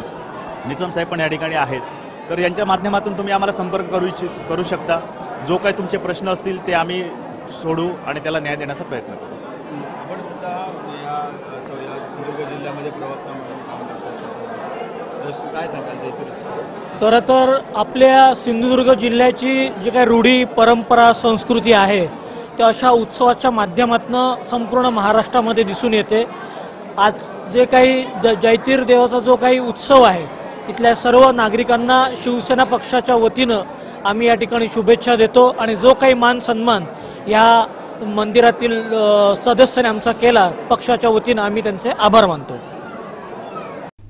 निचम साहेब पण या ठिकाणी आहेत. तर यांच्या माध्यमातून तुम्ही आम्हाला संपर्क करू शकता. जो काही तुमचे प्रश्न असतील ते आम्ही सोडू आणि त्याला न्याय देण्याचा प्रयत्न करू. आपण सुद्धा या सिंधुदुर्ग जिल्ह्यामध्ये प्रवक्ता काय सांगाल जैतीर? खरं तर आपल्या सिंधुदुर्ग जिल्ह्याची जी काही रूढी, परंपरा, संस्कृती आहे ते अशा उत्सवाच्या माध्यमातून संपूर्ण महाराष्ट्रामध्ये दिसून येते. आज जे काही जैतीर देवाचा जो काही उत्सव आहे, इथल्या सर्व नागरिकांना शिवसेना पक्षाच्या वतीनं आम्ही या ठिकाणी शुभेच्छा देतो आणि जो काही मान सन्मान या मंदिरातील सदस्यांनी आमचा केला, पक्षाच्या वतीनं आम्ही त्यांचे आभार मानतो.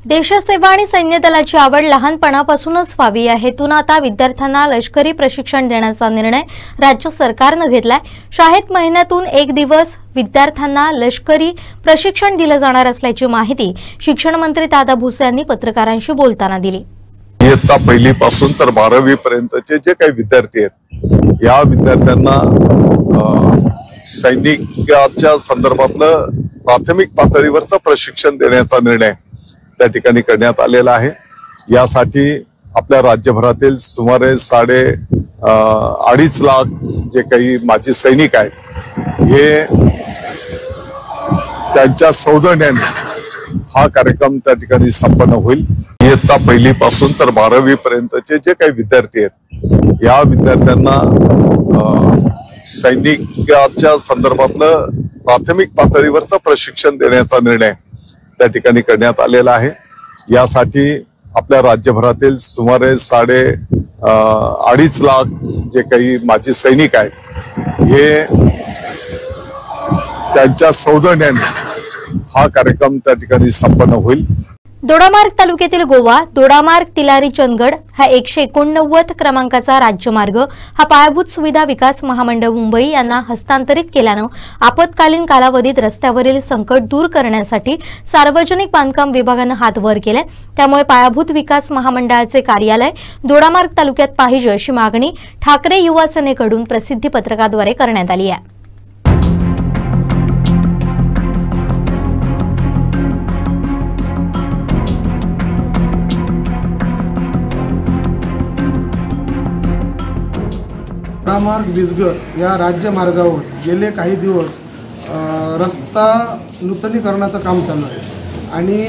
देशसेवा आणि सैन्य दलाची आवड लहानपणापासूनच व्हावी या हेतून आता विद्यार्थ्यांना लष्करी प्रशिक्षण देण्याचा निर्णय राज्य सरकारनं घेतलाय. शाळेत महिन्यातून 1 दिवस विद्यार्थ्यांना लष्करी प्रशिक्षण दिलं जाणार असल्याची माहिती शिक्षण मंत्री दादा भुसे यांनी पत्रकारांशी बोलताना दिली. इयत्ता 1ली पासून तर 12वी पर्यंतचे जे काही विद्यार्थी आहेत, या विद्यार्थ्यांना सैनिकाच्या संदर्भातलं प्राथमिक पातळीवरचं प्रशिक्षण देण्याचा निर्णय त्या ठिकाणी करण्यात आलेला आहे. यासाठी आपल्या राज्यभरातील सुमारे 2.5 लाख जे काही माजी सैनिक आहेत, हे त्यांच्या सौजन्याने हा कार्यक्रम त्या ठिकाणी संपन्न होईल. इयत्ता 1ली पासून तर 12वी पर्यंतचे जे काही विद्यार्थी आहेत, या विद्यार्थ्यांना सैनिकाच्या संदर्भातलं प्राथमिक पातळीवरचं प्रशिक्षण देण्याचा निर्णय त्या ठिकाणी करण्यात आलेला आहे. यासाठी आपल्या राज्यभरातील सुमारे 2.5 लाख जे काही माजी सैनिक आहेत, हे त्यांच्या सौजन्याने हा कार्यक्रम त्या ठिकाणी संपन्न होईल. दोडामार्ग तालुक्यातील गोवा दोडामार्ग तिलारी चंदगड हा 189 क्रमांकाचा राज्यमार्ग हा पायाभूत सुविधा विकास महामंडळ मुंबई यांना हस्तांतरित केल्यानं आपत्कालीन कालावधीत रस्त्यावरील संकट दूर करण्यासाठी सार्वजनिक बांधकाम विभागानं हात वर केलाय. त्यामुळे पायाभूत विकास महामंडळाचे कार्यालय दोडामार्ग तालुक्यात पाहिजे अशी मागणी ठाकरे युवा सेनेकडून प्रसिद्धी पत्रकाद्वारे करण्यात आली आहे. दोडामार्ग बिजगड या राज्यमार्गावर गेले काही दिवस रस्ता नूतनीकरणाचं काम चालू आहे आणि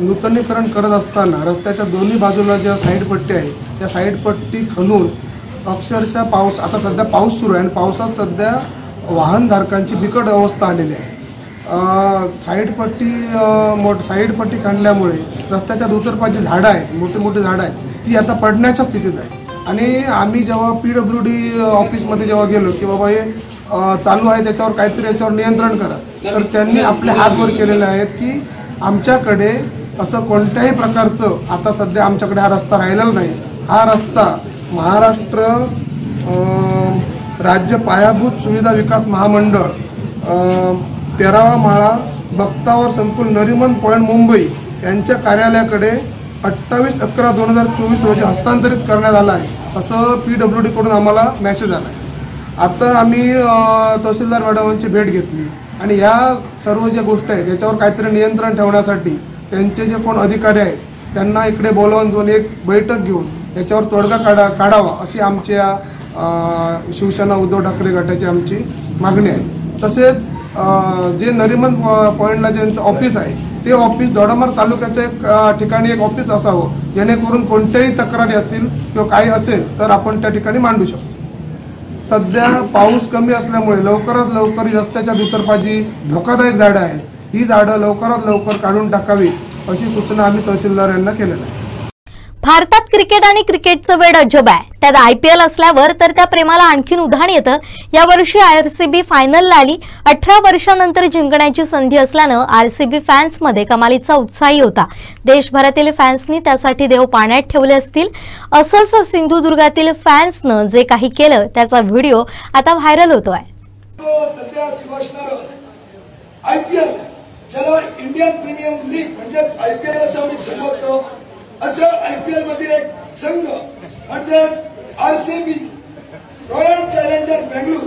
नूतनीकरण करत असताना रस्त्याच्या दोन्ही बाजूला ज्या साईडपट्टी आहे त्या साईडपट्टी खणून अक्षरशः आता सध्या पाऊस सुरू आहे आणि पावसात सध्या वाहनधारकांची बिकट अवस्था आलेली आहे. साईडपट्टी खणल्यामुळे रस्त्याच्या दुतर्फा जी झाडं आहेत, मोठी मोठी झाडं आहेत, ती आता पडण्याच्या स्थितीत आहे. आणि आम्ही जेव्हा PWD ऑफिसमध्ये जेव्हा गेलो की बाबा हे चालू आहे त्याच्यावर काहीतरी याच्यावर नियंत्रण करा, तर त्यांनी आपले हात वर केलेले आहेत की आमच्याकडे असं कोणत्याही प्रकारचं आता सध्या आमच्याकडे हा रस्ता राहिलेला नाही. हा रस्ता महाराष्ट्र राज्य पायाभूत सुविधा विकास महामंडळ 13वा माळा बक्तावर संकुल नरिमन पॉईंट मुंबई यांच्या कार्यालयाकडे 28/11/2024 रोजी हस्तांतरित करण्यात आला आहे असं PWD कडून आम्हाला मेसेज आला आहे. आता आम्ही तहसीलदार मॅडमांची भेट घेतली आणि ह्या सर्व ज्या गोष्टी आहेत याच्यावर काहीतरी नियंत्रण ठेवण्यासाठी त्यांचे जे कोण अधिकारी आहेत त्यांना इकडे बोलावून एक बैठक घेऊन याच्यावर तोडगा काढावा अशी आमच्या शिवसेना उद्धव ठाकरे गटाची आमची मागणी आहे. तसेच जे नरिमन पॉईंटला ज्यांचं ऑफिस आहे ते ऑफिस दोडामार्ग तालुक्याच्या एक ठिकाणी एक ऑफिस असावं, जेणेकरून कोणत्याही तक्रारी असतील किंवा काही असेल तर आपण त्या ठिकाणी मांडू शकतो. सध्या पाऊस कमी असल्यामुळे लवकरात लवकर रस्त्याच्या दुतर्फा धोकादायक झाडं आहेत, ही झाडं लवकरात लवकर काढून टाकावी अशी सूचना आम्ही तहसीलदार यांना केलेल्या आहे. भारतात क्रिकेट आणि क्रिकेटचं वेड अजब आहे. त्यात IPL असल्यावर तर त्या प्रेमाला आणखीन उधाण येतं. यावर्षी RCB फायनलला आली. 18 वर्षांनंतर जिंकण्याची संधी असल्यानं RCB फॅन्समध्ये कमालीचा उत्साही होता. देशभरातील फॅन्सनी त्यासाठी देव पाण्यात ठेवले असतील. असंच सिंधुदुर्गातील फॅन्सनं जे काही केलं त्याचा व्हिडिओ आता व्हायरल होतोय. IPL ज्याला इंडियन प्रीमियर लीग म्हणजेच IPL असं आम्ही संबोधतो, अशा IPL मधील एक संघ म्हणजेच RCB रॉयल चॅलेंजर बेंगळूर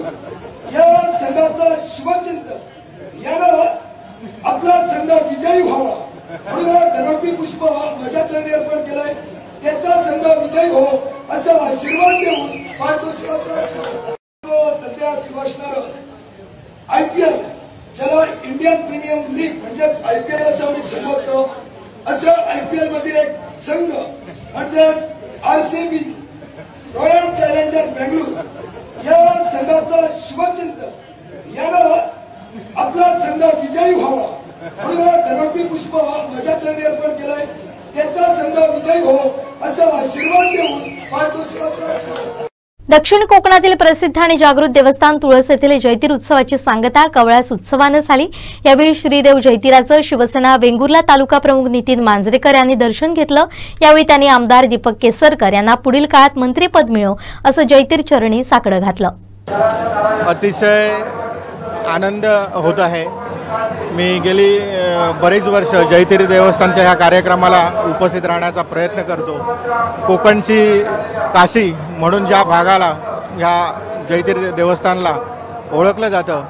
या संघाचा शुभचिंतक यानं आपला संघ विजयी व्हावा म्हणून धनोपी पुष्प माझ्या चरणी अर्पण केलाय. त्याचा संघ विजयी हो असा आशीर्वाद देऊन पारितोषिकाचा सध्या सुरू असणार IPL ज्याला इंडियन प्रीमियर लीग म्हणजेच IPL असं आम्ही संबोधतो, अशा IPL मधील एक संघ म्हणजेच RCB रॉयल चॅलेंजर बेंगळूर या संघाचा शुभचिंतक यानं आपला संघ विजयी व्हावा म्हणून धनोपी पुष्प माझ्या चरणी अर्पण केलाय. त्याचा संघ विजयी हो असा आशीर्वाद देऊन पारितोषिकाचा. दक्षिण कोकणातील प्रसिद्ध आणि जागृत देवस्थान तुळस येथील जैतीर उत्सवाची सांगता कवळ्यास उत्सवानं झाली. यावेळी श्रीदेव जैतिराचं शिवसेना वेंगुर्ला तालुका प्रमुख नितीन मांजरेकर यांनी दर्शन घेतलं. यावेळी त्यांनी आमदार दीपक केसरकर यांना पुढील काळात मंत्रिपद मिळो असं जैतीर चरणी साकडं घातलं. अतिशय आनंद होत आहे. मी गेली बरीच वर्ष जैतिरी देवस्थानच्या ह्या कार्यक्रमाला उपस्थित राहण्याचा प्रयत्न करतो. कोकणची काशी म्हणून ज्या भागाला ह्या जैतिरी देवस्थानला ओळखलं जातं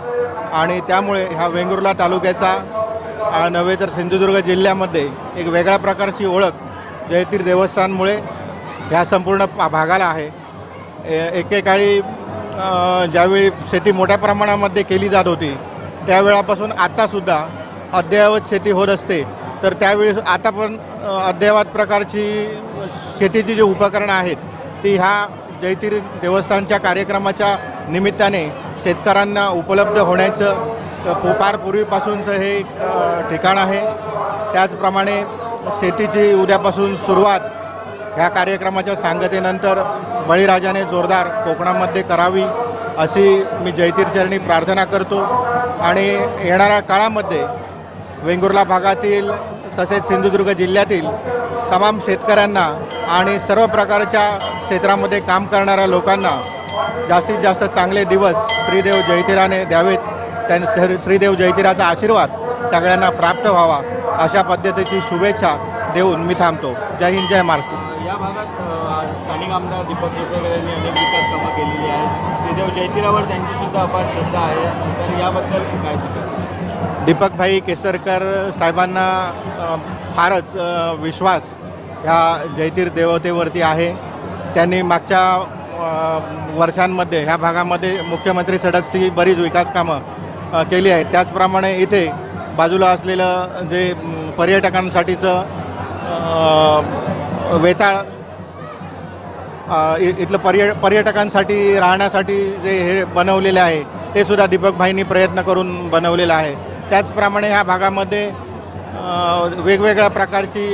आणि त्यामुळे ह्या वेंगुर्ला तालुक्याचा नव्हे तर सिंधुदुर्ग जिल्ह्यामध्ये एक वेगळ्या प्रकारची ओळख जैतिरी देवस्थानमुळे ह्या संपूर्ण भागाला आहे. एकेकाळी ज्यावेळी शेती मोठ्या प्रमाणामध्ये केली जात होती त्यावेळापासून आतासुद्धा अद्ययावत शेती होत असते. तर त्यावेळी आता पण अद्ययावत प्रकारची शेतीची जी उपकरणं आहेत ती ह्या जैतिरी देवस्थानच्या कार्यक्रमाच्या निमित्ताने शेतकऱ्यांना उपलब्ध होण्याचं फार पूर्वीपासूनचं हे ठिकाण आहे. त्याचप्रमाणे शेतीची उद्यापासून सुरुवात ह्या कार्यक्रमाच्या सांगतेनंतर बळीराजाने जोरदार कोकणामध्ये करावी अशी मी जैतिरचरणी प्रार्थना करतो. आणि येणाऱ्या काळामध्ये वेंगुर्ला भागातील तसेच सिंधुदुर्ग जिल्ह्यातील तमाम शेतकऱ्यांना आणि सर्व प्रकारच्या क्षेत्रामध्ये काम करणाऱ्या लोकांना जास्तीत जास्त चांगले दिवस श्रीदेव जैतिराने द्यावेत. श्रीदेव जैतिराचा आशीर्वाद सगळ्यांना प्राप्त व्हावा अशा पद्धतीची शुभेच्छा देऊन मी थांबतो. जय हिंद, जय महाराष्ट्र. या भागात स्थानिक आमदार दीपक केसरकर यांनी अनेक विकास कामं केलेली आहेत. श्रीदेव जैतिरावर त्यांची सुद्धा अपार श्रद्धा आहे, तर याबद्दल काय सांगाल? दीपकभाई केसरकर साहेबांना फारच विश्वास ह्या जैतिर देवतेवरती आहे. त्यांनी मागच्या वर्षांमध्ये ह्या भागामध्ये मुख्यमंत्री सडकची बरीच विकास कामं केली आहेत. त्याचप्रमाणे इथे बाजूला असलेलं जे पर्यटकांसाठीचं वेताळ इथलं पर्यटकांसाठी राहण्यासाठी जे हे बनवलेले आहे ते सुद्धा दीपकभाईंनी प्रयत्न करून बनवलेलं आहे. त्याचप्रमाणे ह्या भागामध्ये वेगवेगळ्या प्रकारची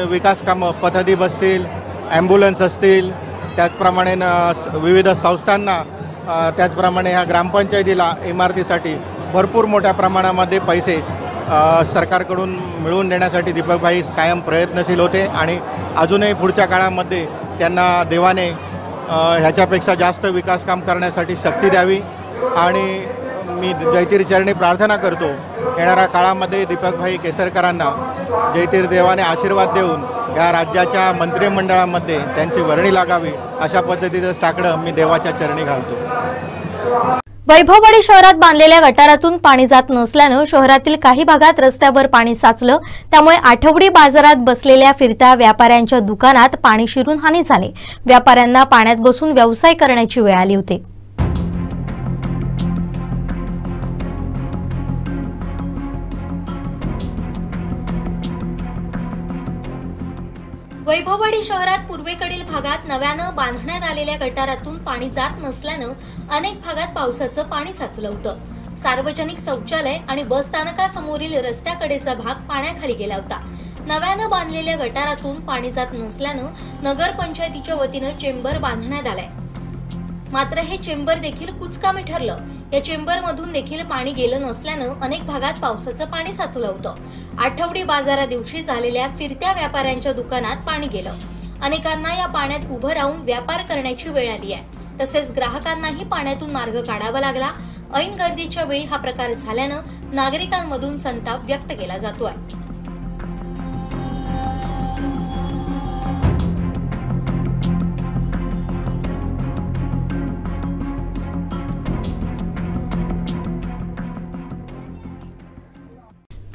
विकास कामं पथदीप असतील, ॲम्ब्युलन्स असतील, त्याचप्रमाणे विविध संस्थांना, त्याचप्रमाणे ह्या ग्रामपंचायतीला इमारतीसाठी भरपूर मोठ्या प्रमाणामध्ये पैसे सरकारकडून मिळवून देण्यासाठी दीपकभाई कायम प्रयत्नशील होते आणि अजूनही पुढच्या काळामध्ये त्यांना देवाने ह्याच्यापेक्षा जास्त विकास काम करण्यासाठी शक्ती द्यावी. आणि मी जैतिरचरणी प्रार्थना करतो येणाऱ्या काळामध्ये दीपकभाई केसरकरांना जैतिर देवाने आशीर्वाद देऊन या राज्याच्या मंत्रिमंडळामध्ये त्यांची वर्णी लागावी अशा पद्धतीचं साकडं मी देवाच्या चरणी घालतो. वैभववाडी शहरात बांधलेल्या गटारातून पाणी जात नसल्यानं शहरातील काही भागात रस्त्यावर पाणी साचलं. त्यामुळे आठवडी बाजारात बसलेल्या फिरत्या व्यापाऱ्यांच्या दुकानात पाणी शिरून हानी झाली. व्यापाऱ्यांना पाण्यात बसून व्यवसाय करण्याची वेळ आली होती. वैभववाडी शहरात पूर्वेकडील भागात नव्यानं बांधण्यात आलेल्या गटारातून पाणी जात नसल्यानं अनेक भागात पावसाचं पाणी साचलं होतं। सार्वजनिक शौचालय आणि बस स्थानकासमोरील रस्त्याकडेचा भाग पाण्याखाली गेला होता। नव्यानं बांधलेल्या गटारातून पाणी जात नसल्यानं नगर पंचायतीच्या वतीनं चेंबर बांधण्यात आलाय। मात्र हे चेंबर देखील कुचकामी ठरलं। या चेंबरमधून देखील पाणी गेलं नसल्यानं अनेक भागात पावसाचं पाणी साचलं होतं। आठवडी बाजारा दिवशी झालेल्या फिरत्या व्यापाऱ्यांच्या दुकानात पाणी गेलं। अनेकांना या पाण्यात उभं राहून व्यापार करण्याची वेळ आली आहे। तसेच ग्राहकांनाही पाण्यातून मार्ग काढावा लागला। ऐन गर्दीच्या वेळी हा प्रकार झाल्यानं नागरिकांमधून संताप व्यक्त केला जातोय।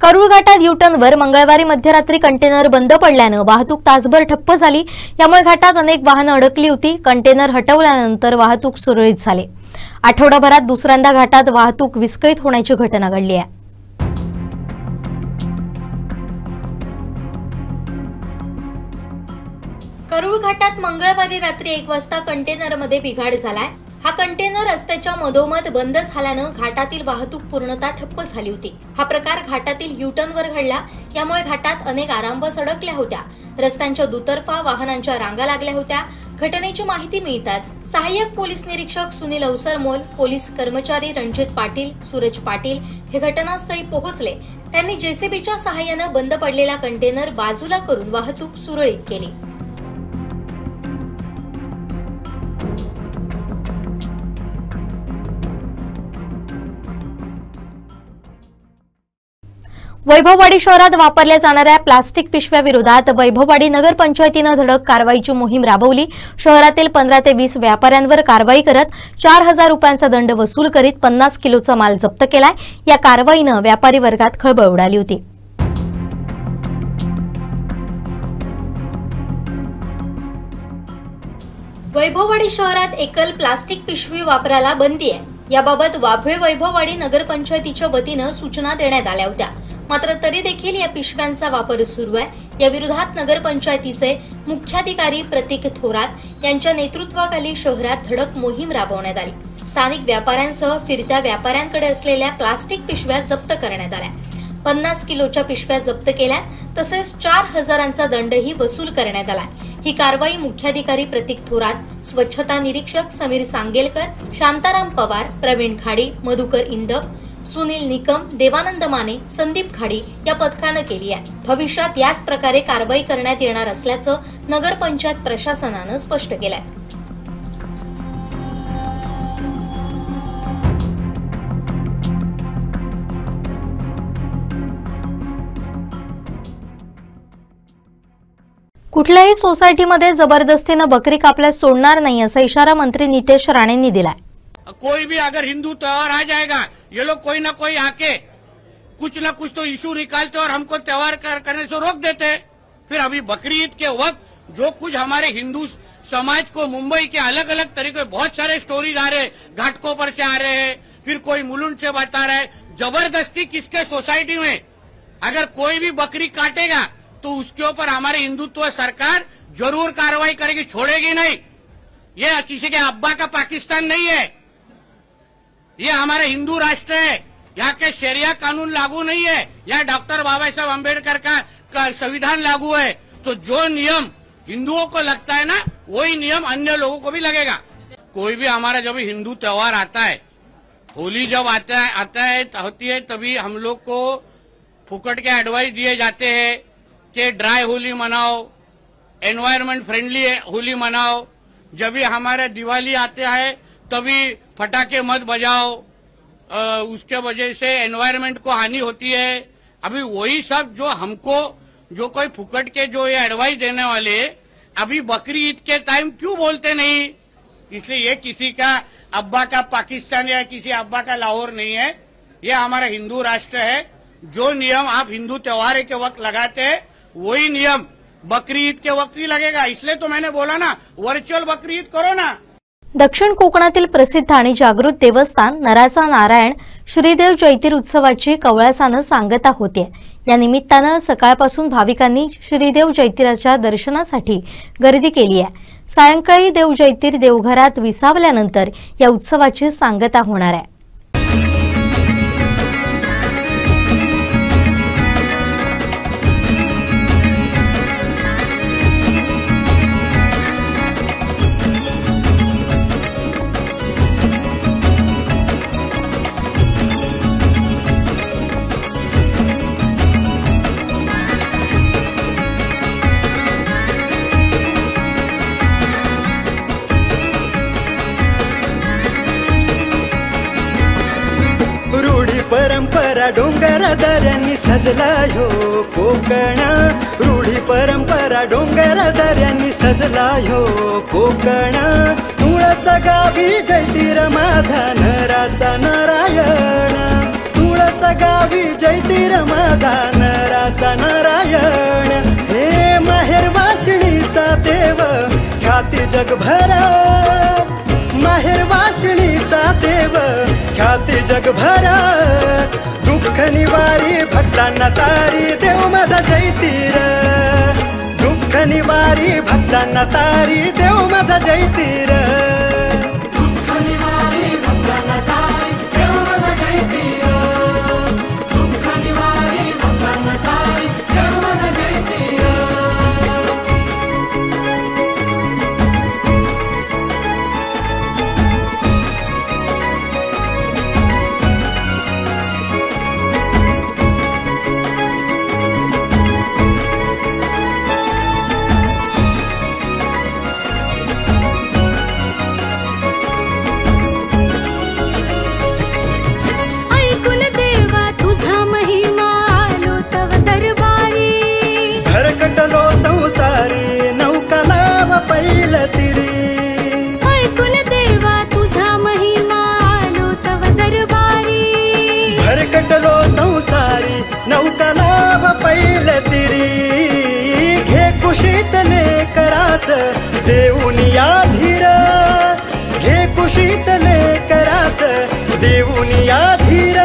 करूळ घाटात युटर्नवर मंगळवारी मध्यरात्री कंटेनर बंद पडल्यानं वाहतूक तासभर ठप्प झाली। यामुळे घाटात अनेक वाहनं अडकली होती। कंटेनर हटवल्यानंतर वाहतूक सुरळीत झाली। आठवडाभरात दुसऱ्यांदा घाटात वाहतूक विस्कळीत होण्याची घटना घडली आहे। करूळ घाटात मंगळवारी रात्री 1 वाजता कंटेनरमध्ये बिघाड झालाय। हा कंटेनर रस्त्याच्या मधोमध बंद झाल्यानं घाटातील वाहतूक पूर्णतः ठप्प झाली होती। हा प्रकार घाटातील युटर्नवर घडला। यामुळे घाटात अनेक आरामबस अडकल्या होत्या। रस्त्यांच्या दुतर्फा वाहनांच्या रांगा लागल्या होत्या। घटनेची माहिती मिळताच सहाय्यक पोलीस निरीक्षक सुनील अवसरमोल, पोलीस कर्मचारी रणजित पाटील, सूरज पाटील हे घटनास्थळी पोहोचले। त्यांनी जेसीबीच्या सहाय्यानं बंद पडलेला कंटेनर बाजूला करून वाहतूक सुरळीत केली। वैभववाडी शहरात वापरल्या जाणाऱ्या प्लास्टिक पिशव्या विरोधात वैभववाडी नगर पंचायतीनं धडक कारवाईची मोहीम राबवली। शहरातील 15 ते 20 व्यापाऱ्यांवर कारवाई करत 4000 रुपयांचा दंड वसूल करीत 50 किलोचा माल जप्त केलाय। या कारवाईनं व्यापारी वर्गात खळबळ उडाली होती। वैभववाडी शहरात एकल प्लास्टिक पिशवी वापराला बंदी आहे। याबाबत वाभे वैभववाडी नगर पंचायतीच्या वतीनं सूचना देण्यात आल्या होत्या। मात्र तरी देखील या पिशव्यांचा वापर सुरू आहे। या विरोधात नगर पंचायतीचे मुख्याधिकारी प्रतीक थोरात यांच्या नेतृत्वाखाली शहरात धडक मोहीम राबवण्यात आली। स्थानिक व्यापाऱ्यांसह फिरत्या व्यापाऱ्यांकडे असलेल्या प्लास्टिक पिशव्या जप्त करण्यात आल्या। 50 किलोच्या पिशव्या जप्त केल्या। तसेच 4000चा दंडही वसूल करण्यात आला। ही कारवाई मुख्याधिकारी प्रतीक थोरात, स्वच्छता निरीक्षक समीर सांगेलकर, शांताराम पवार, प्रवीण खाडी, मधुकर इंदब, सुनील निकम, देवानंद माने, संदीप खाडी या पथकानं केली आहे। भविष्यात याच प्रकारे कारवाई करण्यात येणार असल्याचं नगर पंचायत प्रशासनानं स्पष्ट केलंय। कुठल्याही सोसायटीमध्ये जबरदस्तीनं बकरी कापल्यास सोडणार नाही असा इशारा मंत्री नितेश राणेंनी दिलाय। कोई भी अगर हिंदू त्योहार आ जाएगा, ये लोग कोई ना कोई आके कुछ ना कुछ तो इशू निकालते और हमको त्योहार करने से रोक देते। फिर अभी बकरी ईद के वक्त जो कुछ हमारे हिंदू समाज को मुंबई के अलग अलग तरीके बहुत सारे स्टोरीज आ रहे, घाटकोपर से आ रहे हैं, फिर कोई मुलुंड से बता रहा है। जबरदस्ती किसके सोसाइटी में अगर कोई भी बकरी काटेगा तो उसके ऊपर हमारी हिंदुत्व सरकार जरूर कार्रवाई करेगी, छोड़ेगी नहीं। ये किसी के अब्बा का पाकिस्तान नहीं है, ये हमारा हिंदू राष्ट्र है। यहाँ के शरिया कानून लागू नहीं है, यहाँ डॉक्टर बाबा साहब अम्बेडकर का संविधान लागू है। तो जो नियम हिंदुओं को लगता है ना, वही नियम अन्य लोगों को भी लगेगा। कोई भी हमारा जब हिंदू त्योहार आता है, होली जब होती है तभी हम लोग को फुकट के एडवाइस दिए जाते हैं कि ड्राई होली मनाओ, एनवायरमेंट फ्रेंडली होली मनाओ। जब भी हमारा दिवाली आते हैं तभी फटाके मत बजाओ, उसके वजह से एनवायरमेंट को हानि होती है। अभी वही सब जो हमको जो कोई फुकट के जो ये एडवाइस देने वाले अभी बकरी ईद के टाइम क्यों बोलते नहीं? इसलिए ये किसी का अब्बा का पाकिस्तान या किसी अब्बा का लाहौर नहीं है, ये हमारा हिंदू राष्ट्र है। जो नियम आप हिंदू त्योहार के वक्त लगाते हैं वही नियम बकरी ईद के वक्त भी लगेगा। इसलिए तो मैंने बोला ना, वर्चुअल बकरी ईद करो ना। दक्षिण कोकणातील प्रसिद्ध आणि जागृत देवस्थान नराचा नारायण श्रीदेव जैतीर उत्सवाची कवळासानं सांगता होते। या निमित्तानं सकाळपासून भाविकांनी श्रीदेव जैतीराच्या दर्शनासाठी गर्दी केली आहे। सायंकाळी देव जैतीर देवघरात विसावल्यानंतर या उत्सवाची सांगता होणार आहे। परंपरा डोंगर दऱ्यांनी सजला ह्यो कोकण, रूढी परंपरा डोंगर दऱ्यांनी सजला ह्यो कोकण। तुळस गावी जैतीर माझा नराचा नारायण, तुळस गावी जैतीर माझा नराचा नारायण। हे माहेर वाशिणीचा देव ख्याती जगभर, माहेर वाशिणीचा देव ख्याती जगभर। दुःख निवारी भक्तांना तारी देव माझा जैतीर, दुःख निवारी भक्तांना तारी देव माझा जैतीर, दुःख निवारी भक्तांना तारी देव माझा जैतीर, दुःख निवारी भक्तांना तारी देव माझा जैतीर। संसारी नौका नाव पैल तिरी, ऐकून देवा तुझा महिमा आलो तव दरबारी। भरकटलो संसारी नौका नाव पैल तिरी, घे कुशीतले करास देऊनी आधीर, घे कुशीतले करास देऊनी आधीर।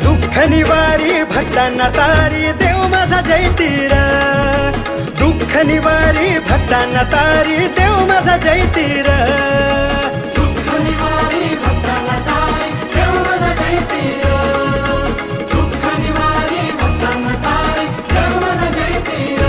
दुःख निवारी भक्तांना तारी देव माझा जैतीर, दुःख निवारी भक्तांना तारी देव माझा जैतीर, दुःख निवारी भक्तांना तारी देव माझा जैतीर, दुःख निवारी भक्तांना तारी देव माझा जैतीर।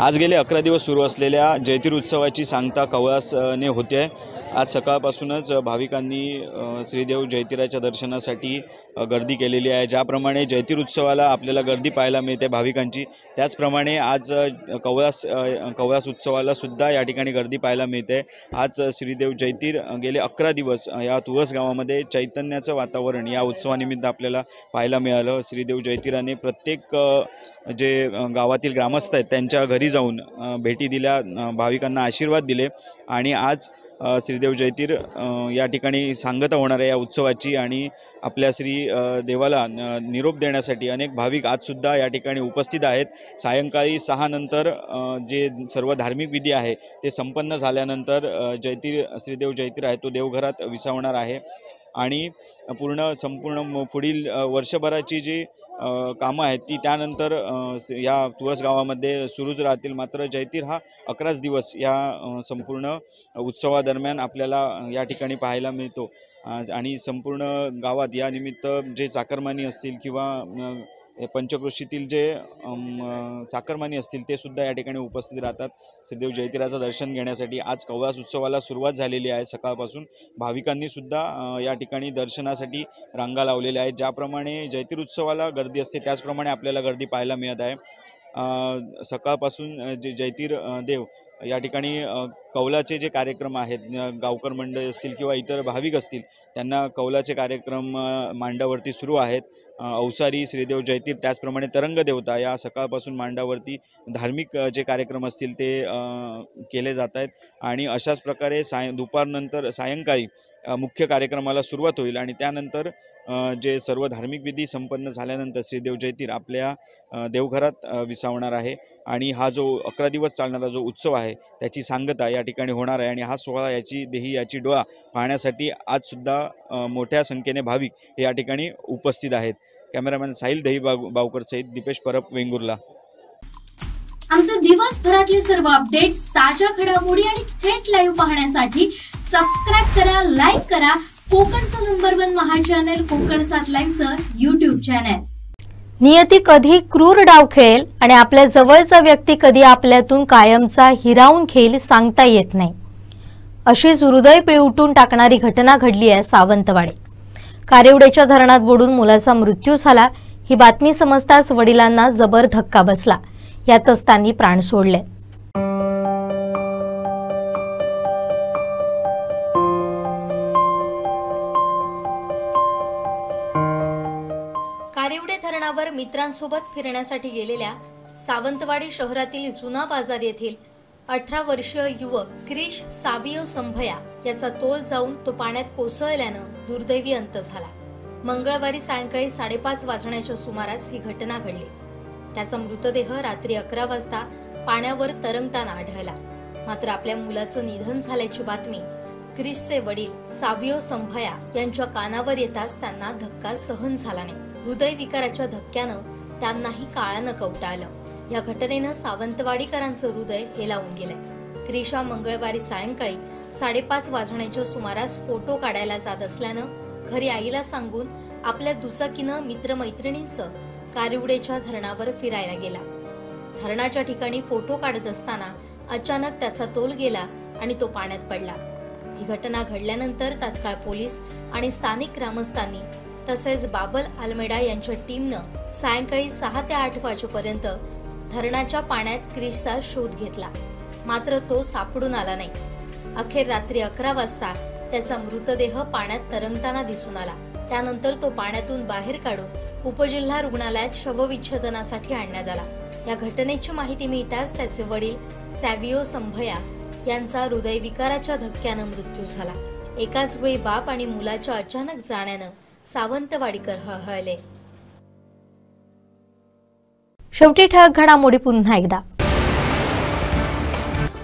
आज गेले 11 दिवस सुरू असलेल्या जैतीर उत्सवाची सांगता कवळासने होते आहे। आज सकाळपासूनच भाविकांनी श्रीदेव जैतीराच्या दर्शनासाठी गर्दी केलेली आहे। ज्याप्रमाणे जैतीर उत्सवाला आपल्याला गर्दी पाहायला मिळते भाविकांची, त्याचप्रमाणे आज कवळास उत्सवाला सुद्धा या ठिकाणी गर्दी पाहायला मिळते। आज श्रीदेव जैतीर गेले 11 दिवस या तुळस गावामध्ये चैतन्याचं वातावरण या उत्सवानिमित्त आपल्याला पाहायला मिळालं। श्रीदेव जैतीराने प्रत्येक जे गावातील ग्रामस्थ आहेत त्यांच्या घरी जाऊन भेटी दिल्या, भाविकांना आशीर्वाद दिले आणि आज श्रीदेव जैतीर या ठिकाणी सांगता होणार आहे या उत्सवाची आणि आपल्या श्री देवाला निरोप देण्यासाठी अनेक भाविक आजसुद्धा या ठिकाणी उपस्थित आहेत। सायंकाळी 6 नंतर जे सर्व धार्मिक विधी आहे ते संपन्न झाल्यानंतर श्रीदेव जैतीर आहे तो देवघरात विसावणार आहे आणि संपूर्ण पुढील वर्षभराची जी कामं आहेत ती त्यानंतर या तुळस गावामध्ये सुरूच राहतील। मात्र जैतीर हा 11 दिवस या संपूर्ण उत्सवादरम्यान आपल्याला या ठिकाणी पाहायला मिळतो आणि संपूर्ण गावात या निमित्त जे चाकरमानी असतील किंवा पंचक्रोशीतील जे चाकरमानी असतील ते सुद्धा या ठिकाणी उपस्थित राहतात श्रीदेव जैतीराचं दर्शन घेण्यासाठी। आज कवळास उत्सवाला सुरुवात झालेली आहे। सकाळपासून भाविकांनी सुद्धा या ठिकाणी दर्शनासाठी रांगा लावलेल्या आहेत। ज्याप्रमाणे जैतीर उत्सवाला गर्दी असते त्याचप्रमाणे आपल्याला गर्दी पाहायला मिळत आहे। सकाळपासून जे जैतीर देव या ठिकाणी कौलाचे जे कार्यक्रम आहेत, गावकर मंडळ असतील किंवा इतर भाविक असतील त्यांना कौलाचे कार्यक्रम मांडावरती सुरू आहेत अवसारी श्रीदेव जयतीर त्याचप्रमाणे तरंग देवता या सकाळपासून मांडावरती धार्मिक जे कार्यक्रम असतील ते केले जात आहेत आणि अशाच प्रकारे दुपारनंतर सायंकाळी मुख्य कार्यक्रमाला सुरुवात होईल आणि त्यानंतर जे सर्व धार्मिक विधी संपन्न झाल्यानंतर श्रीदेव जयतीर आपल्या देवघरात विसावणार आहे आणि हा जो 11 दिवस चालणारा जो उत्सव आहे त्याची सांगता या ठिकाणी होणार आहे आणि हा सोहळा याची डोळा पाहण्यासाठी आजसुद्धा मोठ्या संख्येने भाविक या ठिकाणी उपस्थित आहेत. कॅमेरामॅन साहिल दहीबावकर सहित दीपेश परब, वेंगुर्ला. आमचे दिवसभरातले सर्व अपडेट्स, ताज्या घडामोडी आणि थेट लाईव्ह पाहण्यासाठी सबस्क्राईब करा, लाईक करा कोकणचं नंबर 1 महा चॅनल कोकण 7 लाईव्हचं YouTube चॅनल. नियती कधी क्रूर डाव खेळेल आणि आपल्या जवळचा व्यक्ती कधी आपल्यातून कायमचा हिरावून खेळेल सांगता येत नाही. अशीच हृदय पिळवटून टाकणारी घटना घडली आहे सावंतवाडी. कारिवडेच्या धरणात बुडून मुलाचा मृत्यू झाला. ही बातमी समजताच वडिलांना जबर धक्का बसला. यातच त्यांनी प्राण सोडले. कारिवडे धरणावर मित्रांसोबत फिरण्यासाठी गेलेल्या सावंतवाडी शहरातील जुना बाजार येथील 18 वर्षीय युवक क्रिश सावियो संभया याचा तोल जाऊन तो पाण्यात कोसळल्यानं दुर्दैवी अंत झाला. मंगळवारी सायंकाळी 5:30 वाजण्याच्या सुमारास ही घटना घडली. त्याचा मृतदेह रात्री 11 वाजता पाण्यावर तरंगताना आढळला. मात्र आपल्या मुलाचं निधन झाल्याची बातमी क्रिशचे वडील सावियो संभया यांच्या कानावर येताच त्यांना धक्का सहन झाला नाही. हृदयविकाराच्या धक्क्यानं त्यांनाही काळानं कवटाळलं. या घटनेनं सावंतवाडीकरांचं हृदय हेलावून गेलंय. क्रिशा मंगळवारी सायंकाळी 5:30 वाजण्याच्या सुमारास फोटो काढायला जात असल्यानं घरी आईला सांगून आपल्या दुचाकीनं मित्रमैत्रिणींसह कारिवडेच्या धरणावर फिरायला गेला. धरणाच्या ठिकाणी फोटो काढत असताना अचानक त्याचा तोल गेला आणि तो पाण्यात पडला. ही घटना घडल्यानंतर तात्काळ पोलीस आणि स्थानिक ग्रामस्थांनी तसेच बाबल आलमेडा यांच्या टीमनं सायंकाळी 6 ते 8 वाजेपर्यंत धरणाच्या पाण्यात क्रिशचा शोध घेतला. मात्र तो सापडून आला नाही. अखेर रात्री 11 वाजता त्याचा मृतदेह पाण्यात तरंगताना दिसून आला. त्यानंतर तो पाण्यातून बाहेर काढून उपजिल्हा रुग्णालयात शवविच्छेदनासाठी आणण्यात आला. या घटनेची माहिती मिळताच त्याचे वडील सॅवियो संभया यांचा हृदयविकाराच्या धक्क्यानं मृत्यू झाला. एकाच वेळी बाप आणि मुलाच्या अचानक जाण्यानं सावंतवाडीकर हळहळले. शेवटी ठळक घडामोडी पुन्हा एकदा.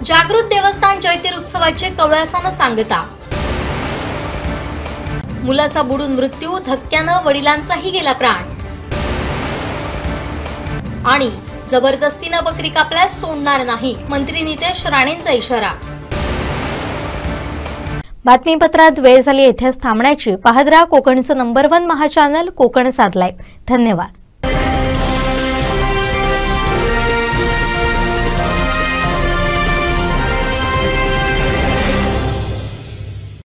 जागृत देवस्थान जयतीर उत्सवाचे कवळासानं सांगता. मुलाचा बुडून मृत्यू, धक्क्यानं वडिलांचाही गेला प्राण. आणि जबरदस्तीनं बकरी कापल्यास सोडणार नाही, मंत्री नितेश राणेंचा इशारा. बातमीपत्रात वेळ झाली. येथेच थांबण्याची. पाहत राहा कोकणचं नंबर 1 महा चॅनल कोकण 7 लाईव्ह. धन्यवाद.